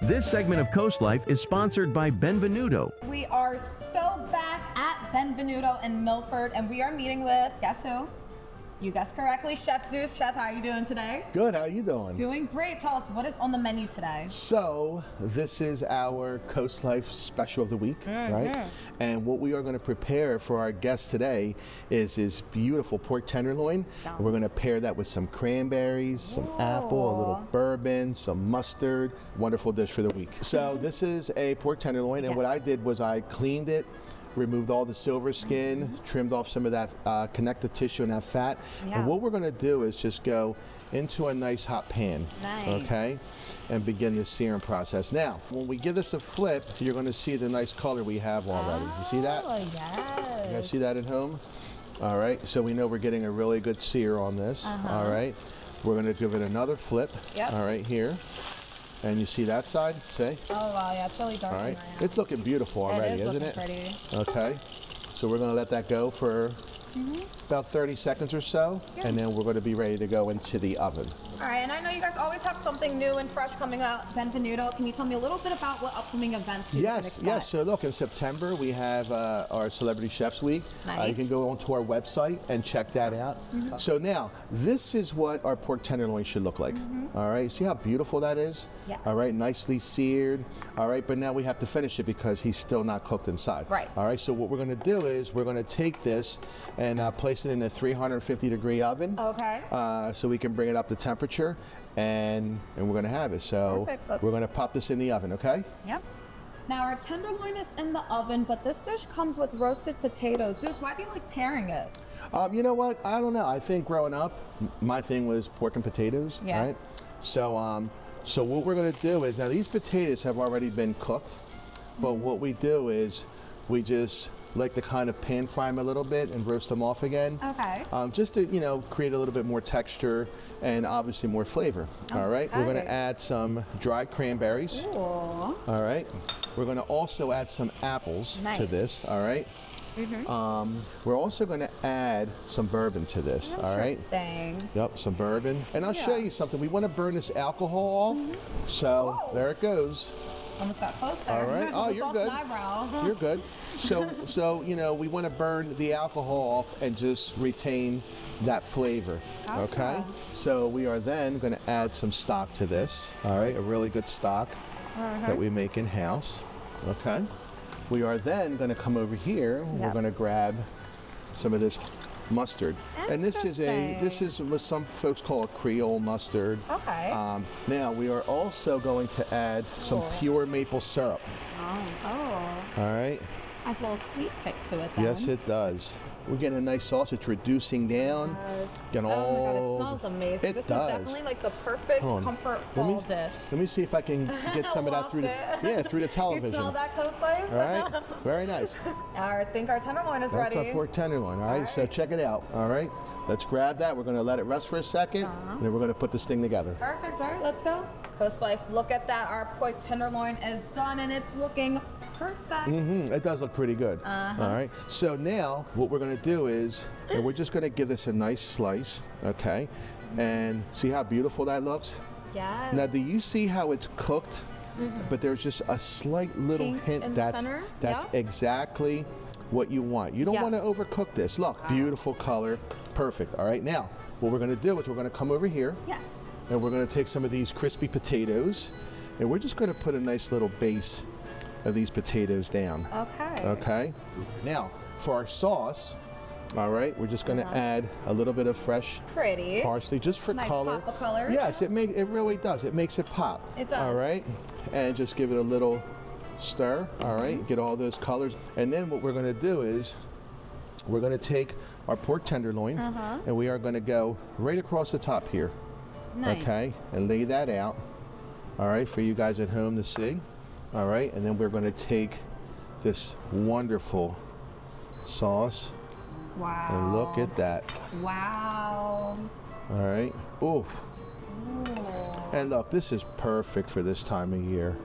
This segment of Coastlife is sponsored by Benvenuto. We are so back at Benvenuto in Milford, and we are meeting with, guess who? You guessed correctly, Chef Zeus. Chef, how are you doing today? Good, how are you doing? Doing great. Tell us, what is on the menu today? So, this is our Coastlife special of the week, right? And what we are going to prepare for our guests today is this beautiful pork tenderloin. And we're going to pair that with some cranberries, some apple, a little bourbon, some mustard. Wonderful dish for the week. So, this is a pork tenderloin, and what I did was I cleaned it, removed all the silver skin, trimmed off some of that connective tissue and that fat. And what we're gonna do is just go into a nice hot pan, okay? And begin the searing process. Now, when we give this a flip, you're gonna see the nice color we have already. You see that? Oh, yes. You guys see that at home? All right, so we know we're getting a really good sear on this, all right? We're gonna give it another flip, all right, here. And you see that side, see? Oh, wow, yeah, it's really dark. All right, it's looking beautiful already, isn't it? Pretty. Okay, so we're going to let that go for about 30 seconds or so, and then we're going to be ready to go into the oven. All right, and I know you guys always have something new and fresh coming out, Benvenuto. Can you tell me a little bit about what upcoming events you can expect? Yes. So look, in September we have our Celebrity Chefs Week. You can go onto our website and check that out. So now, this is what our pork tenderloin should look like. All right, see how beautiful that is? Yeah. All right, nicely seared. All right, but now we have to finish it because he's still not cooked inside. Right. All right, so what we're going to do is we're going to take this and place it in a 350-degree oven. Okay. So we can bring it up to temperature, and we're going to have it. So we're going to pop this in the oven, okay? Yep. Now our tenderloin is in the oven, but this dish comes with roasted potatoes. Zeus, why do you like pairing it? You know what? I don't know. I think growing up, my thing was pork and potatoes, right? So, so what we're going to do is, now these potatoes have already been cooked, but what we do is we just like to kind of pan fry them a little bit and roast them off again. Okay. Just to, you know, create a little bit more texture and obviously more flavor. All right. We're going to add some dried cranberries. Ooh. All right. We're going to also add some apples to this. All right. We're also going to add some bourbon to this. All right. Interesting. Yep, some bourbon. And I'll show you something. We want to burn this alcohol off. So there it goes. Almost got close there. All right. Oh, you're good. You're good. So you know, we want to burn the alcohol off and just retain that flavor. Okay. So we are then going to add some stock to this. All right, a really good stock that we make in house. Okay. We are then going to come over here. We're going to grab some of this mustard, and this is what some folks call a Creole mustard. Okay. Now we are also going to add some pure maple syrup. Oh. All right. Has a little sweet kick to it then. Yes, it does. We're getting a nice sauce. It's reducing down. Getting oh my God, it smells amazing. This is definitely like the perfect comfort fall dish. Let me see if I can get some of that through the television. You smell that, Coastlife? All right. Very nice. I think our tenderloin is ready. That's our pork tenderloin. All right. So check it out. All right. Let's grab that. We're going to let it rest for a second, and then we're going to put this thing together. Perfect. All right, let's go. Coastlife, look at that. Our pork tenderloin is done, and it's looking perfect. It does look pretty good. All right. So now what we're going to do is we're just going to give this a nice slice, okay? And see how beautiful that looks? Yes. Now, do you see how it's cooked? But there's just a slight little hint that's exactly what you want. You don't want to overcook this. Look, beautiful color, perfect. All right, now what we're going to do is we're going to come over here. Yes. And we're going to take some of these crispy potatoes, and we're just going to put a nice little base of these potatoes down. Okay. Okay. Now for our sauce, all right, we're just going to add a little bit of fresh parsley just for color. Pop of color. Yes, it really does. It makes it pop. It does. All right, and just give it a little stir. All right, get all those colors, and then what we're going to do is we're going to take our pork tenderloin and we are going to go right across the top here. Nice. Okay, and lay that out. All right, for you guys at home to see. All right, and then we're going to take this wonderful sauce. Wow. And look at that. Wow. All right. Oof. And look, this is perfect for this time of year.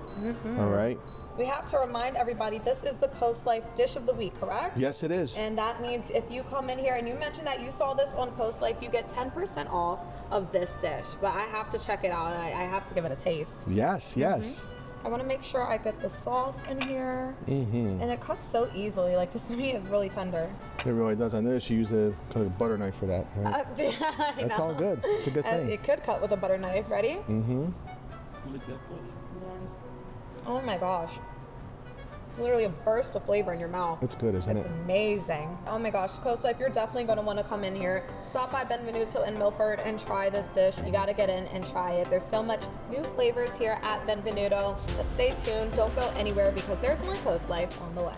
All right. We have to remind everybody, this is the Coastlife Dish of the Week, correct? Yes, it is. And that means if you come in here and you mention that you saw this on Coastlife, you get 10% off of this dish. But I have to check it out. I have to give it a taste. Yes, yes. I want to make sure I get the sauce in here. And it cuts so easily. Like, this meat is really tender. It really does. I noticed you used a kind of butter knife for that. Right? Yeah, That's all good. It's a good thing. It could cut with a butter knife. Ready? Oh my gosh. It's literally a burst of flavor in your mouth. It's good, isn't It's it? amazing. Oh my gosh, Coastlife, you're definitely going to want to come in here. Stop by Benvenuto in Milford and try this dish. You got to get in and try it. There's so much new flavors here at Benvenuto. But stay tuned. Don't go anywhere because there's more Coastlife on the way.